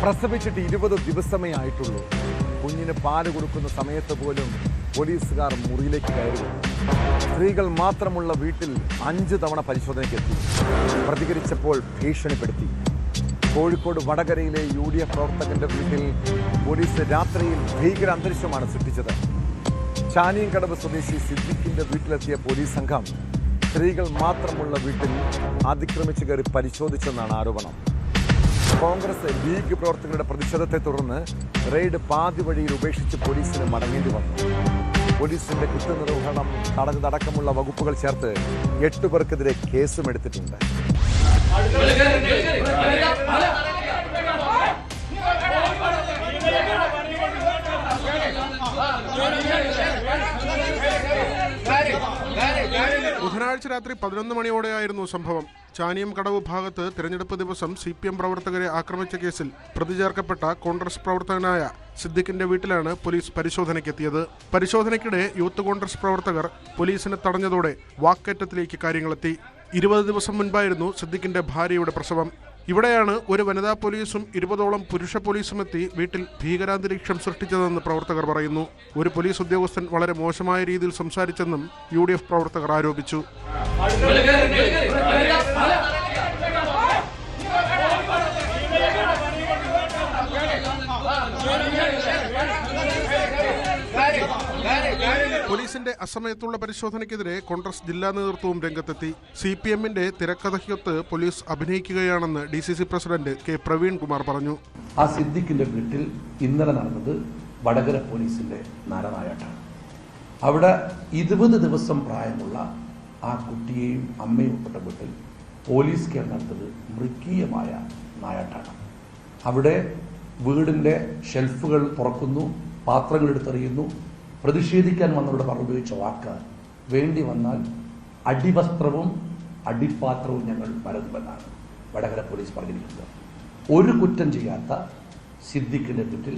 പ്രസവിച്ചിട്ട് 20 ദിവസമേ ആയിട്ടുള്ളൂ. കുഞ്ഞിന് പാല് കൊടുക്കുന്ന സമയത്ത് പോലും പോലീസുകാർ മുറിയിലേക്ക് കയറി. സ്ത്രീകൾ മാത്രമുള്ള വീട്ടിൽ 5 തവണ പരിശോധനയ്ക്കെത്തി. പ്രതികരിച്ചപ്പോൾ ഭീഷണിപ്പെടുത്തി. കോഴിക്കോട് വടകരയിലെ UDF പ്രവർത്തകന്റെ വീട്ടിൽ പോലീസ് രാത്രിയിൽ ഭീകര അന്തരീക്ഷമാണ് സൃഷ്ടിച്ചത്. ചാനിയൻകടവ് സ്വദേശി സിദ്ദിഖിന്റെ വീട്ടിലെത്തിയ പോലീസ് സംഘം സ്ത്രീകൾ മാത്രമുള്ള വീട്ടിൽ അതിക്രമിച്ചു കയറി പരിശോധിച്ചെന്നാണ് ആരോപണം. കോൺഗ്രസ് ലീഗ് പ്രവർത്തകരുടെ പ്രതിഷേധത്തെ തുടർന്ന് റെയ്ഡ് പാതി വഴിയിൽ ഉപേക്ഷിച്ച് പോലീസിന് മടങ്ങേണ്ടി വന്നു. പോലീസിന്റെ കുറ്റനിർവഹണം തടഞ്ഞതടക്കമുള്ള വകുപ്പുകൾ ചേർത്ത് 8 പേർക്കെതിരെ കേസും എടുത്തിട്ടുണ്ട്. ബുധനാഴ്ച രാത്രി 11 മണിയോടെയായിരുന്നു സംഭവം. ചാനിയംകടവ് ഭാഗത്ത് തിരഞ്ഞെടുപ്പ് ദിവസം CPM പ്രവർത്തകരെ ആക്രമിച്ച കേസിൽ പ്രതി ചേർക്കപ്പെട്ട കോൺഗ്രസ് പ്രവർത്തകനായ സിദ്ദിഖിന്റെ വീട്ടിലാണ് പോലീസ് പരിശോധനയ്ക്കെത്തിയത്. പരിശോധനയ്ക്കിടെ യൂത്ത് കോൺഗ്രസ് പ്രവർത്തകർ പോലീസിനെ തടഞ്ഞതോടെ വാക്കേറ്റത്തിലേക്ക് കാര്യങ്ങളെത്തി. 20 ദിവസം മുൻപായിരുന്നു സിദ്ദിഖിന്റെ ഭാര്യയുടെ പ്രസവം. ഇവിടെയാണ് ഒരു വനിതാ പോലീസും 20ഓളം പുരുഷ പോലീസും എത്തി വീട്ടിൽ ഭീകരാന്തരീക്ഷം സൃഷ്ടിച്ചതെന്ന് പ്രവർത്തകർ പറയുന്നു. ഒരു പോലീസ് ഉദ്യോഗസ്ഥൻ വളരെ മോശമായ രീതിയിൽ സംസാരിച്ചെന്നും UDF പ്രവർത്തകർ ആരോപിച്ചു. പോലീസിന്റെ അസമയത്തുള്ള പരിശോധനയ്ക്കെതിരെ കോൺഗ്രസ് ജില്ലാ നേതൃത്വവും രംഗത്തെത്തി. CPMന്റെ തിരക്കഥയ്ക്കൊത്ത് പോലീസ് അഭിനയിക്കുകയാണെന്ന് DCC president K. Praveen Kumar പറഞ്ഞു. ആ സിദ്ദിഖിന്റെ വീട്ടിൽ ഇന്നലെ നടന്നത് വടകര പോലീസിന്റെ നരനായാട്ടാണ്. അവിടെ 20 ദിവസം പ്രായമുള്ള ആ കുട്ടിയെയും അമ്മയും ഉൾപ്പെട്ട വീട്ടിൽ പോലീസ് കേസ് നടത്തത് മൃഗീയമായ നായാട്ടാണ്. അവിടെ വീടിന്റെ ഷെൽഫുകൾ തുറക്കുന്നു, പാത്രങ്ങൾ എടുത്തെറിയുന്നു. പ്രതിഷേധിക്കാൻ വന്നവരുടെ പറഞ്ഞുപയോഗിച്ച വാക്ക് വേണ്ടി വന്നാൽ അടിവസ്ത്രവും അടിപ്പാത്രവും ഞങ്ങൾ മരതുമെന്നാണ് വടകര പോലീസ് പറഞ്ഞിരിക്കുന്നത്. ഒരു കുറ്റം ചെയ്യാത്ത സിദ്ദിഖിന്റെ വീട്ടിൽ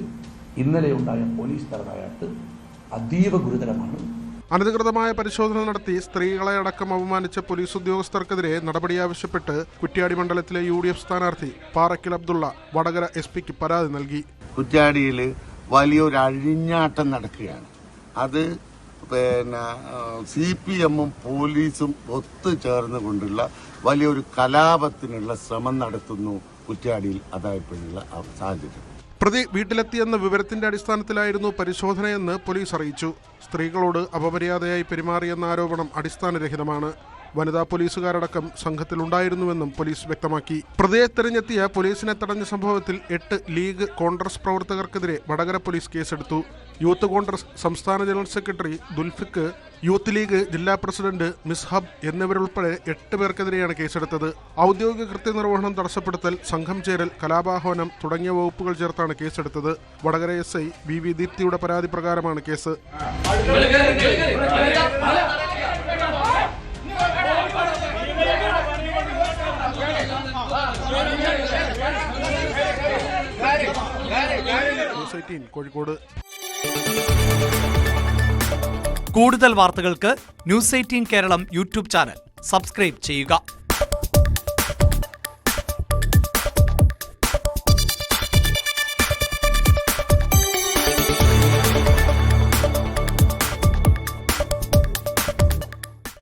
ഇന്നലെ ഉണ്ടായ പോലീസ് തടനായിട്ട് അതീവ ഗുരുതരമാണ്. അനധികൃതമായ പരിശോധന നടത്തി സ്ത്രീകളെ അടക്കം അപമാനിച്ച പോലീസ് ഉദ്യോഗസ്ഥർക്കെതിരെ നടപടി ആവശ്യപ്പെട്ട് കുറ്റ്യാടി മണ്ഡലത്തിലെ UDF സ്ഥാനാർത്ഥി പാറക്കൽ അബ്ദുള്ള വടകര SP പരാതി നൽകി. കുറ്റ്യാടിയിൽ വലിയൊരു അഴിഞ്ഞാട്ടം നടക്കുകയാണ്. അത് CPMും പോലീസും ഒത്തുചേർന്ന് കൊണ്ടുള്ള വലിയൊരു കലാപത്തിനുള്ള ശ്രമം നടത്തുന്നു കുറ്റ്യാടിയിൽ. അതായപ്പോഴുള്ള സാഹചര്യം. പ്രതി വീട്ടിലെത്തിയെന്ന വിവരത്തിന്റെ അടിസ്ഥാനത്തിലായിരുന്നു പരിശോധനയെന്ന് പോലീസ് അറിയിച്ചു. സ്ത്രീകളോട് അപമര്യാദയായി പെരുമാറിയെന്ന ആരോപണം അടിസ്ഥാനരഹിതമാണ്. വനിതാ പോലീസുകാരടക്കം സംഘത്തിലുണ്ടായിരുന്നുവെന്നും പോലീസ് വ്യക്തമാക്കി. പ്രതിയെ തെരഞ്ഞെത്തിയ പോലീസിനെ തടഞ്ഞ സംഭവത്തിൽ 8 ലീഗ് കോൺഗ്രസ് പ്രവർത്തകർക്കെതിരെ വടകര പോലീസ് കേസെടുത്തു. യൂത്ത് കോൺഗ്രസ് സംസ്ഥാന ജനറൽ സെക്രട്ടറി ദുൽഫിക്ക്, യൂത്ത് ലീഗ് ജില്ലാ പ്രസിഡന്റ് മിസ്ഹബ് എന്നിവരുൾപ്പെടെ 8 പേർക്കെതിരെയാണ് കേസെടുത്തത്. ഔദ്യോഗിക കൃത്യനിർവഹണം തടസ്സപ്പെടുത്തൽ, സംഘം ചേരൽ, കലാപാഹ്വാനം തുടങ്ങിയ വകുപ്പുകൾ ചേർത്താണ് കേസെടുത്തത്. വടകര SI VV ദീപ്തിയുടെ പരാതി പ്രകാരമാണ് കേസ്. കോഴിക്കോട്. കൂടുതൽ വാർത്തകൾക്ക് News18 Keralam YouTube channel subscribe ചെയ്യുക.